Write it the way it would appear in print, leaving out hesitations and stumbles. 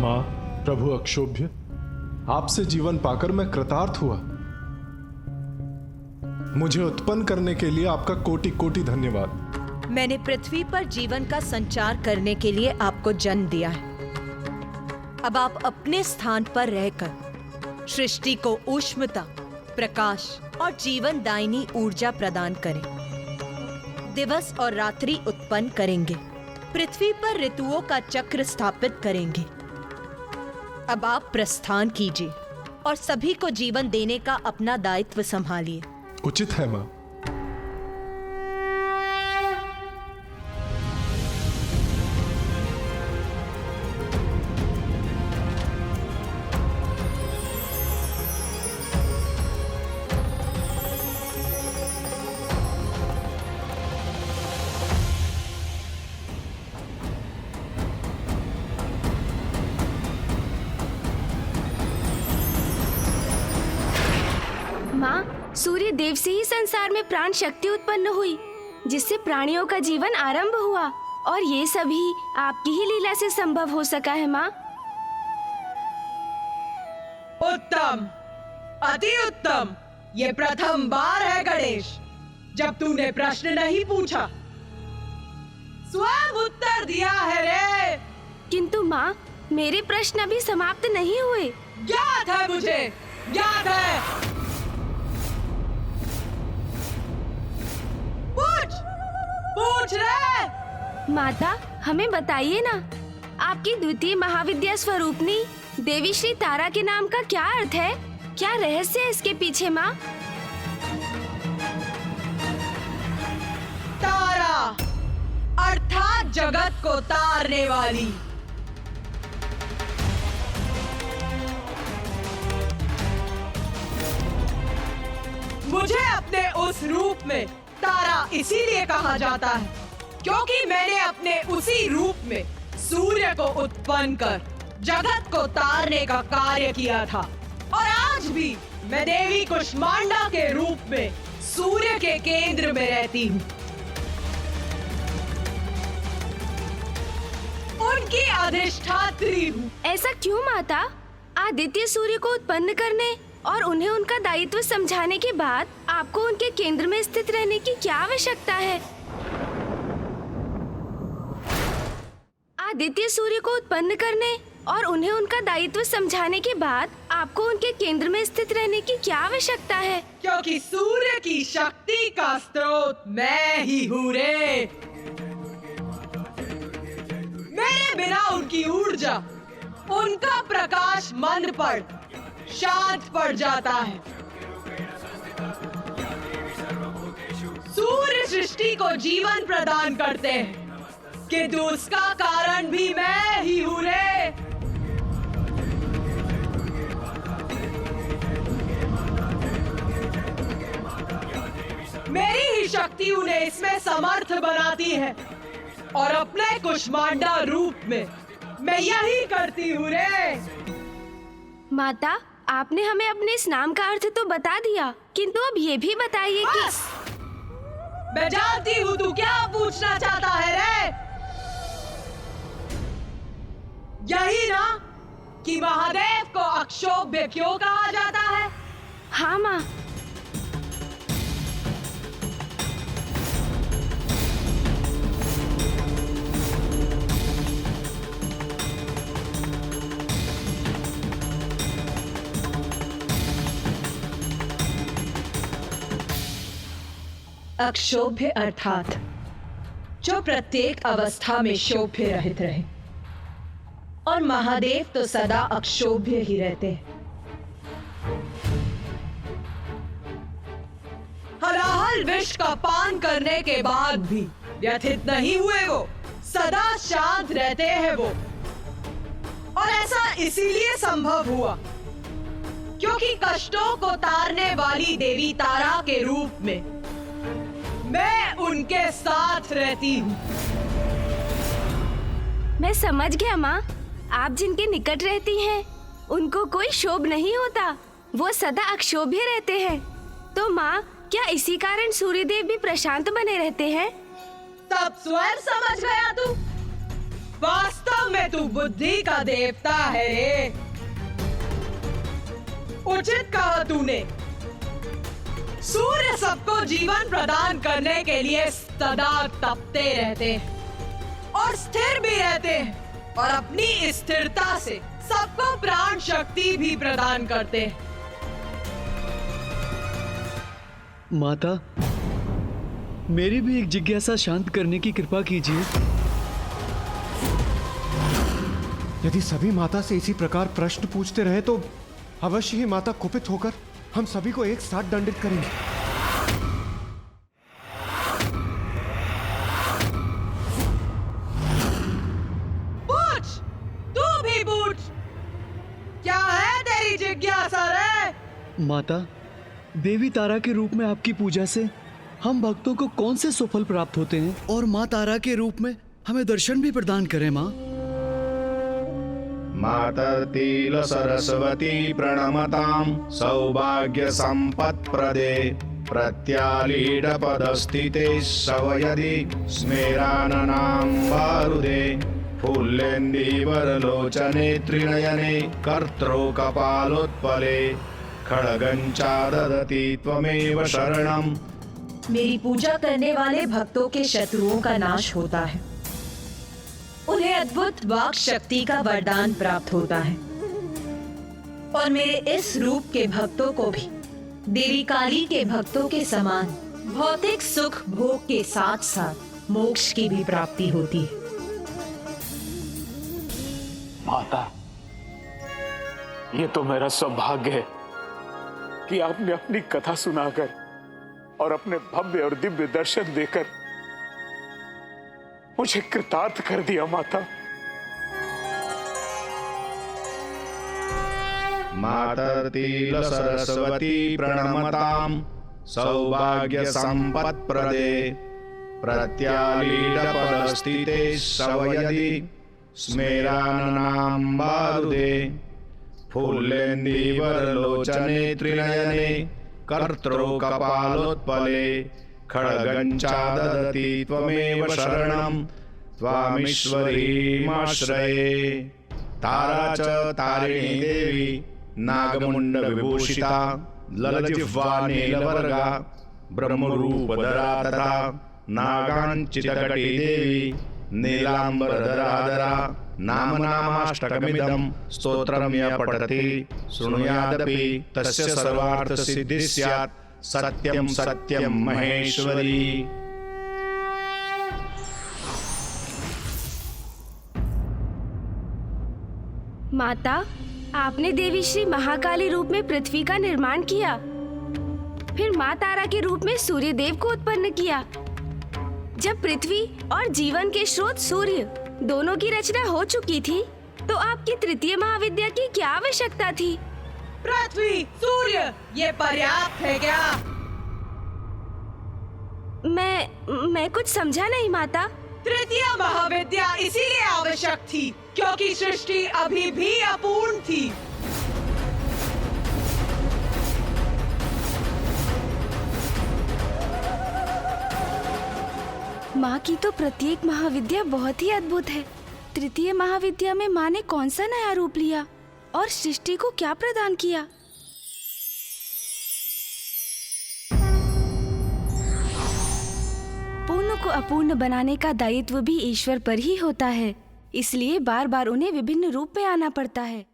माँ, प्रभु अक्षोभ्य, आपसे जीवन पाकर मैं कृतार्थ हुआ। मुझे उत्पन्न करने के लिए आपका कोटि कोटि धन्यवाद। मैंने पृथ्वी पर जीवन का संचार करने के लिए आपको जन्म दिया है। अब आप अपने स्थान पर रहकर सृष्टि को ऊष्मता, प्रकाश और जीवन दायिनी ऊर्जा प्रदान करें। दिवस और रात्रि उत्पन्न करेंगे, पृथ्वी पर ऋतुओं का चक्र स्थापित करेंगे। अब आप प्रस्थान कीजिए और सभी को जीवन देने का अपना दायित्व संभालिए। उचित है माँ। माँ, सूर्य देव से ही संसार में प्राण शक्ति उत्पन्न हुई, जिससे प्राणियों का जीवन आरंभ हुआ, और ये सभी आपकी ही लीला से संभव हो सका है माँ। उत्तम, अति उत्तम। ये प्रथम बार है गणेश जब तूने प्रश्न नहीं पूछा, स्वयं उत्तर दिया है रे। किंतु माँ, मेरे प्रश्न अभी समाप्त नहीं हुए। ज्ञात है मुझे, ज्ञात है। पूछ रे। माता, हमें बताइए ना, आपकी द्वितीय महाविद्या स्वरूपनी देवी श्री तारा के नाम का क्या अर्थ है? क्या रहस्य है इसके पीछे माँ? तारा अर्थात जगत को तारने वाली। मुझे अपने उस रूप में तारा इसीलिए कहा जाता है क्योंकि मैंने अपने उसी रूप में सूर्य को उत्पन्न कर जगत को तारने का कार्य किया था, और आज भी मैं देवी कुष्मांडा के रूप में सूर्य के केंद्र में रहती हूँ। उनकी अधिष्ठात्री हूँ। ऐसा क्यों माता? आदित्य सूर्य को उत्पन्न करने और उन्हें उनका दायित्व समझाने के बाद आपको उनके केंद्र में स्थित रहने की क्या आवश्यकता है? आदित्य सूर्य को उत्पन्न करने और उन्हें उनका दायित्व समझाने के बाद आपको उनके केंद्र में स्थित रहने की क्या आवश्यकता है? क्योंकि सूर्य की शक्ति का स्रोत मैं ही हूँ रे। मेरे बिना उनकी ऊर्जा, उनका प्रकाश मंद पड़, शांत पड़ जाता है। सूर्य सृष्टि को जीवन प्रदान करते हैं, किंतु उसका कारण भी मैं ही हूँ रे। मेरी ही शक्ति उन्हें इसमें समर्थ बनाती है, और अपने कुष्मांडा रूप में मैं यही करती हूँ रे। माता, आपने हमें अपने इस नाम का अर्थ तो बता दिया, किंतु अब ये भी बताइए कि मैं जानती हूँ तू क्या पूछना चाहता है रे। यही ना कि महादेव को अक्षोभ्य क्यों कहा जाता है? हाँ माँ। अक्षोभ्य अर्थात जो प्रत्येक अवस्था में शोभ्य रहित रहे, और महादेव तो सदा अक्षोभ्य ही रहते हैं। हलाहल विष का पान करने के बाद भी व्यथित नहीं हुए वो, सदा शांत रहते हैं वो। और ऐसा इसीलिए संभव हुआ क्योंकि कष्टों को तारने वाली देवी तारा के रूप में मैं उनके साथ रहती हूँ। मैं समझ गया माँ, आप जिनके निकट रहती हैं, उनको कोई क्षोभ नहीं होता, वो सदा अक्षोभ्य रहते हैं। तो माँ, क्या इसी कारण सूर्यदेव भी प्रशांत बने रहते हैं? तब स्वयं समझ गया तू। वास्तव वास्तव में तू बुद्धि का देवता है रे। उचित कहा तूने। सूर्य सबको जीवन प्रदान करने के लिए सदा तपते रहते हैं और स्थिर भी रहते हैं, और अपनी स्थिरता से सबको प्राण शक्ति भी प्रदान करते हैं। माता, मेरी भी एक जिज्ञासा शांत करने की कृपा कीजिए। यदि सभी माता से इसी प्रकार प्रश्न पूछते रहे तो अवश्य ही माता कुपित होकर हम सभी को एक साथ दंडित करेंगे। पूछ, तू भी पूछ। क्या है तेरी जिज्ञासा रे? माता, देवी तारा के रूप में आपकी पूजा से हम भक्तों को कौन से सुफल प्राप्त होते हैं, और माँ तारा के रूप में हमें दर्शन भी प्रदान करें। माँ मातर्तिल सरस्वती प्रणमतां सौभाग्य संपत्प्रदे प्रत्यालीड पदस्थिते सवयदि स्मेराननां वारुदे फुल्लेन्दीवरलोचने त्रिनयने कर्त्रो कपालोत्पले खड्गञ्चा ददति त्वमेव शरणम्। मेरी पूजा करने वाले भक्तों के शत्रुओं का नाश होता है, उन्हें अद्भुत वाक शक्ति का वरदान प्राप्त होता है, और मेरे इस रूप के भक्तों को भी देवी काली के भक्तों के समान भौतिक सुख भोग के साथ साथ मोक्ष की भी प्राप्ति होती है। माता, ये तो मेरा सौभाग्य है कि आपने अपनी कथा सुनाकर और अपने भव्य और दिव्य दर्शन देकर मुझे कृतार्थ कर दिया। माता, मातर्तिल सरस्वती प्रणमतां सौभाग्य संपत्प्रदे प्रत्यालीड पदस्थिते सवयदि स्मेराननां वारुदे फुल्लेन्दीवरलोचने त्रिनयने कर्त्रो कपालोत्पले खड्गञ्चा ददति त्वमेव शरणं त्वामीश्वरीमाश्रये। तारा च तारिणी देवी नागमुंड विभूषिता ललजिह्वा नीलवर्गा ब्रह्मरूपधरा तथा नागांचितकटी देवी नीलांबरधराधरा नाम नामाष्टकमिदं स्तोत्रं य पठति शृणुयादपि तस्य सर्वार्थ सिद्धि स्यात्। सत्यं सत्यं महेश्वरी। माता, आपने देवी श्री महाकाली रूप में पृथ्वी का निर्माण किया, फिर माँ तारा के रूप में सूर्य देव को उत्पन्न किया। जब पृथ्वी और जीवन के स्रोत सूर्य दोनों की रचना हो चुकी थी, तो आपकी तृतीय महाविद्या की क्या आवश्यकता थी? पृथ्वी, सूर्य, ये पर्याप्त है क्या? मैं कुछ समझा नहीं माता। तृतीय महाविद्या इसीलिए आवश्यक थी क्योंकि सृष्टि अभी भी अपूर्ण थी। माँ की तो प्रत्येक महाविद्या बहुत ही अद्भुत है। तृतीय महाविद्या में माँ ने कौन सा नया रूप लिया और सृष्टि को क्या प्रदान किया? पूर्ण को अपूर्ण बनाने का दायित्व भी ईश्वर पर ही होता है, इसलिए बार बार उन्हें विभिन्न रूप में आना पड़ता है।